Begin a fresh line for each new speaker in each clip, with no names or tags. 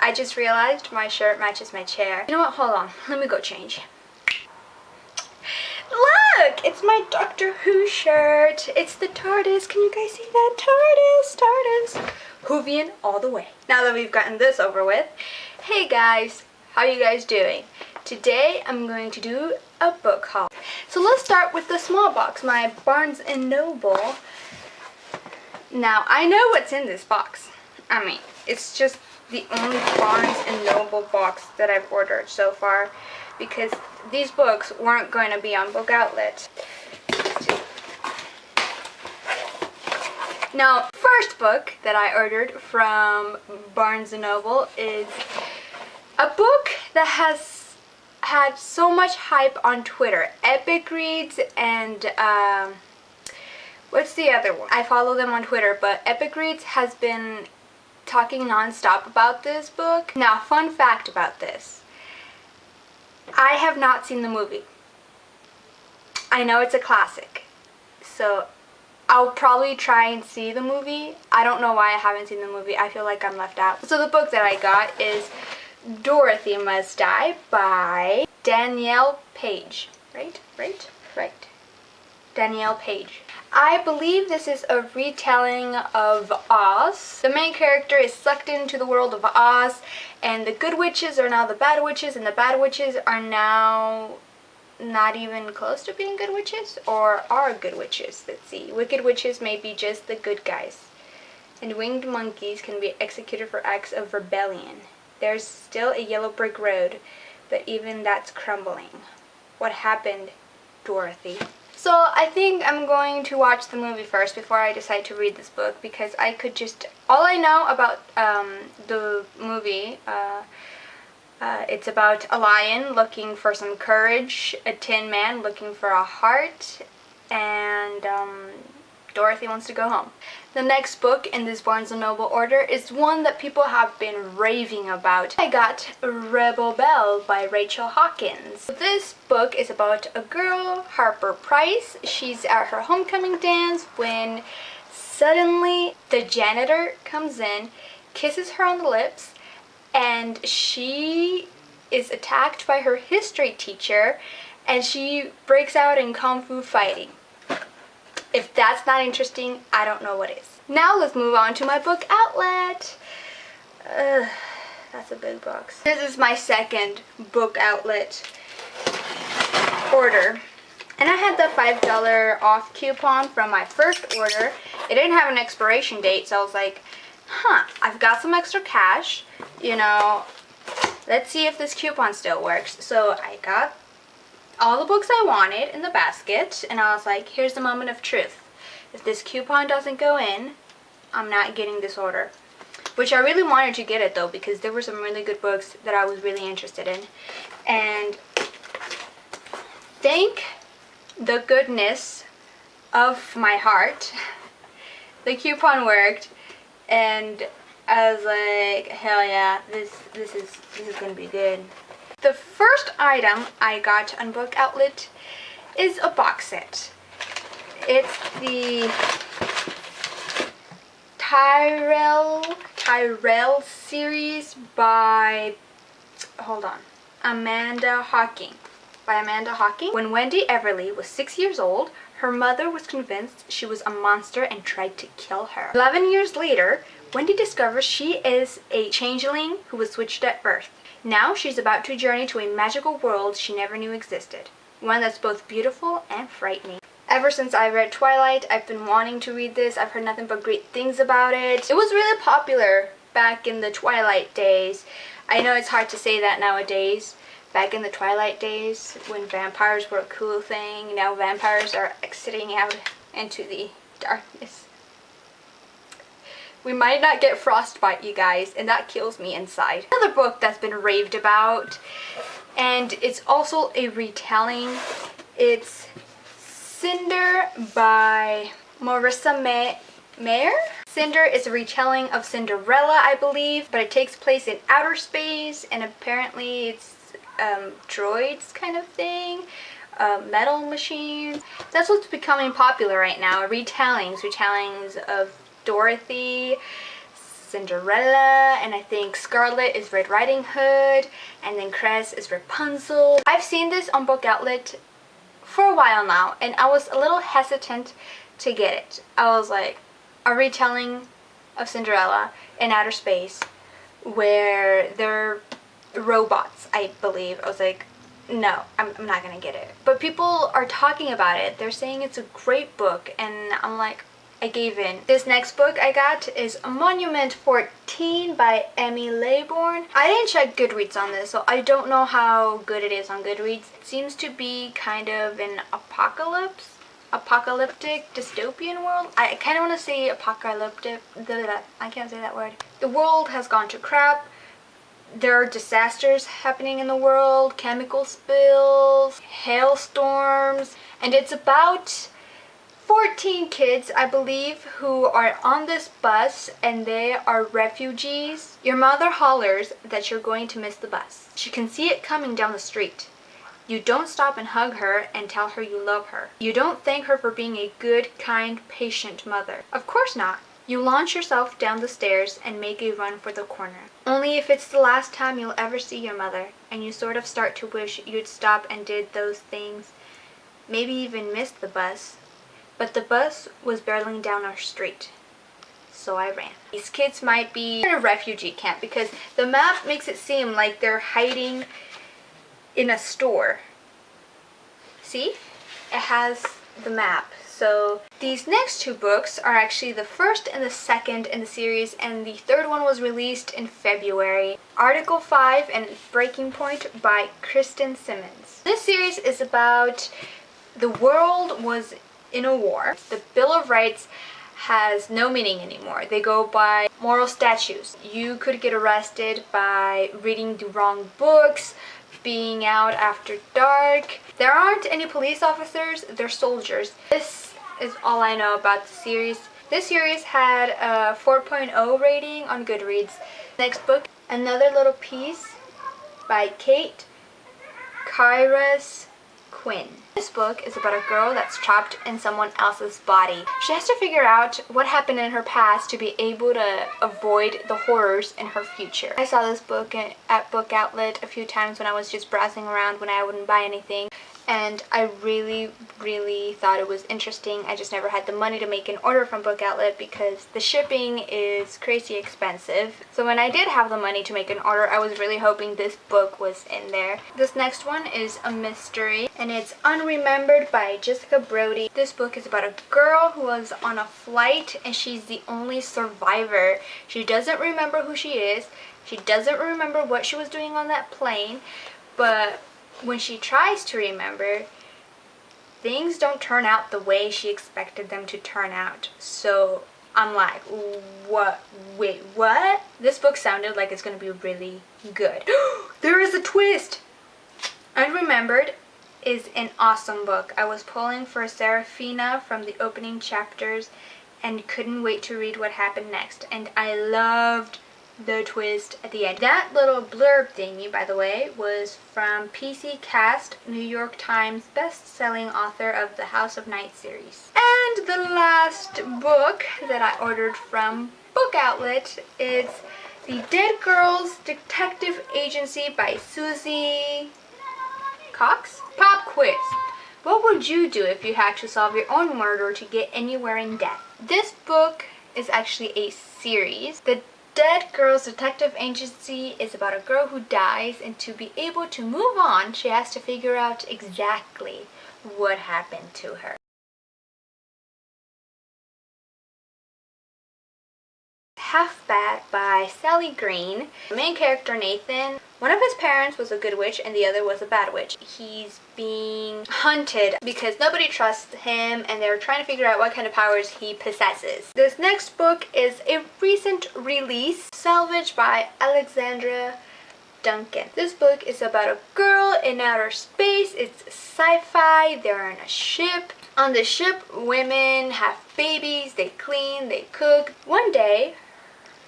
I just realized my shirt matches my chair. You know what? Hold on. Let me go change. Look! It's my Doctor Who shirt. It's the TARDIS. Can you guys see that? TARDIS! Whovian all the way. Now that we've gotten this over with, hey guys, how are you guys doing? Today I'm going to do a book haul. So let's start with the small box, my Barnes & Noble. Now, I know what's in this box. I mean, it's just the only Barnes & Noble box that I've ordered so far because these books weren't going to be on Book Outlet. Now, first book that I ordered from Barnes & Noble is a book that has had so much hype on Twitter. Epic Reads and what's the other one? I follow them on Twitter, but Epic Reads has been talking non-stop about this book. Now, fun fact about this. I have not seen the movie. I know it's a classic, so I'll probably try and see the movie. I don't know why I haven't seen the movie. I feel like I'm left out. So the book that I got is Dorothy Must Die by Danielle Page. Right? Danielle Page. I believe this is a retelling of Oz. The main character is sucked into the world of Oz, and the good witches are now the bad witches, and the bad witches are now not even close to being good witches, or are good witches. Let's see. Wicked witches may be just the good guys, and winged monkeys can be executed for acts of rebellion. There's still a yellow brick road, but even that's crumbling. What happened, Dorothy? So I think I'm going to watch the movie first before I decide to read this book, because I could just, all I know about the movie, it's about a lion looking for some courage, a tin man looking for a heart, and Dorothy wants to go home. The next book in this Barnes & Noble order is one that people have been raving about. I got Rebel Belle by Rachel Hawkins. This book is about a girl, Harper Price. She's at her homecoming dance when suddenly the janitor comes in, kisses her on the lips, and she is attacked by her history teacher, and she breaks out in kung fu fighting. If that's not interesting, I don't know what is. Now let's move on to my Book Outlet. That's a big box. This is my second Book Outlet order. And I had the $5 off coupon from my first order. It didn't have an expiration date, so I was like, I've got some extra cash. You know, let's see if this coupon still works. So I got all the books I wanted in the basket, and I was like, here's the moment of truth. If this coupon doesn't go in, I'm not getting this order. Which I really wanted to get it though, because there were some really good books that I was really interested in. And thank the goodness of my heart, the coupon worked, and I was like, hell yeah, this is gonna be good. The first item I got on Book Outlet is a box set. It's the Tyrell series by, Amanda Hocking. When Wendy Everly was 6 years old, her mother was convinced she was a monster and tried to kill her. 11 years later, Wendy discovers she is a changeling who was switched at birth. Now she's about to journey to a magical world she never knew existed. One that's both beautiful and frightening. Ever since I read Twilight, I've been wanting to read this. I've heard nothing but great things about it. It was really popular back in the Twilight days. I know it's hard to say that nowadays. Back in the Twilight days, when vampires were a cool thing, now vampires are exiting out into the darkness. We might not get frostbite, you guys, and that kills me inside. Another book that's been raved about, and it's also a retelling. It's Cinder by Marissa Mayer. Cinder is a retelling of Cinderella, I believe, but it takes place in outer space, and apparently it's droids kind of thing. Metal machines. That's what's becoming popular right now. Retellings of Dorothy, Cinderella, and I think Scarlet is Red Riding Hood, and then Cress is Rapunzel. I've seen this on Book Outlet for a while now, and I was a little hesitant to get it. I was like, a retelling of Cinderella in outer space where they're robots, I believe. I was like, no, I'm not gonna get it. But people are talking about it. They're saying it's a great book, and I'm like, I gave in. This next book I got is Monument 14 by Emmy Laybourne. I didn't check Goodreads on this, so I don't know how good it is on Goodreads. It seems to be kind of an apocalyptic dystopian world. I kind of want to say apocalyptic. I can't say that word. The world has gone to crap. There are disasters happening in the world, chemical spills, hailstorms, and it's about 14 kids, I believe, who are on this bus, and they are refugees. Your mother hollers that you're going to miss the bus. She can see it coming down the street. You don't stop and hug her and tell her you love her. You don't thank her for being a good, kind, patient mother. Of course not. You launch yourself down the stairs and make a run for the corner. Only if it's the last time you'll ever see your mother, and you sort of start to wish you'd stop and did those things. Maybe even missed the bus. But the bus was barreling down our street, so I ran. These kids might be in a refugee camp because the map makes it seem like they're hiding in a store. See? It has the map. So these next two books are actually the first and the second in the series, and the third one was released in February. Article 5 and Breaking Point by Kristen Simmons. This series is about the world was in a war. The Bill of Rights has no meaning anymore. They go by moral statutes. You could get arrested by reading the wrong books, being out after dark. There aren't any police officers, they're soldiers. This is all I know about the series. This series had a 4.0 rating on Goodreads. Next book, Another Little Piece by Kate Kairos Quinn. This book is about a girl that's trapped in someone else's body. She has to figure out what happened in her past to be able to avoid the horrors in her future. I saw this book at Book Outlet a few times when I was just browsing around when I wouldn't buy anything, and I really thought it was interesting. I just never had the money to make an order from Book Outlet because the shipping is crazy expensive. So when I did have the money to make an order, I was really hoping this book was in there. This next one is a mystery, and it's Unremembered by Jessica Brody. This book is about a girl who was on a flight, and she's the only survivor. She doesn't remember who she is. She doesn't remember what she was doing on that plane, but when she tries to remember, things don't turn out the way she expected them to turn out. So I'm like, what? Wait, what? This book sounded like it's going to be really good. There is a twist! Unremembered is an awesome book. I was pulling for Serafina from the opening chapters and couldn't wait to read what happened next. And I loved the twist at the end. That little blurb thingy, by the way, was from PC Cast, New York Times best-selling author of the House of Night series. And the last book that I ordered from Book Outlet is The Dead Girls Detective Agency by Susie Cox? Pop quiz. What would you do if you had to solve your own murder to get anywhere in death? This book is actually a series. The Dead Girls Detective Agency is about a girl who dies, and to be able to move on, she has to figure out exactly what happened to her. Half Bad by Sally Green. The main character, Nathan, one of his parents was a good witch and the other was a bad witch. He's being hunted because nobody trusts him, and they're trying to figure out what kind of powers he possesses. This next book is a recent release, Salvage by Alexandra Duncan. This book is about a girl in outer space. It's sci-fi. They're on a ship. On the ship, women have babies, they clean, they cook. One day,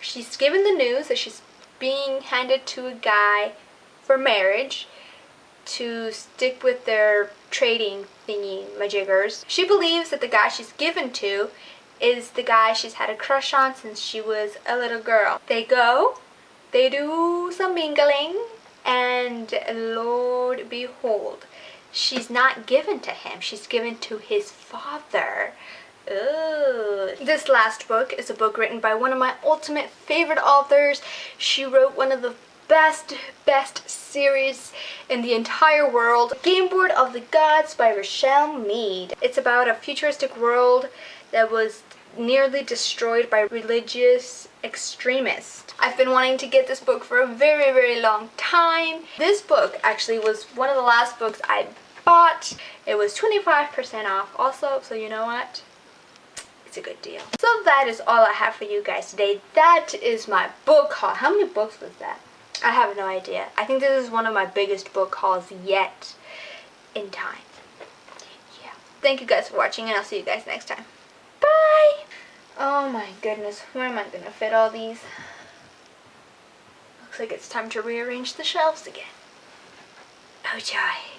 she's given the news that she's being handed to a guy for marriage to stick with their trading thingy majiggers. She believes that the guy she's given to is the guy she's had a crush on since she was a little girl. They do some mingling, and Lord behold, she's not given to him, she's given to his father. Ugh. This last book is a book written by one of my ultimate favorite authors. She wrote one of the best series in the entire world, Game Board of the Gods by Richelle Mead. It's about a futuristic world that was nearly destroyed by religious extremists. I've been wanting to get this book for a very long time. This book actually was one of the last books I bought. It was 25% off also, so you know what? It's a good deal. So that is all I have for you guys today. That is my book haul. How many books was that? I have no idea. I think this is one of my biggest book hauls yet in time. Yeah. Thank you guys for watching, and I'll see you guys next time. Bye! Oh my goodness, where am I going to fit all these? Looks like it's time to rearrange the shelves again. Oh joy.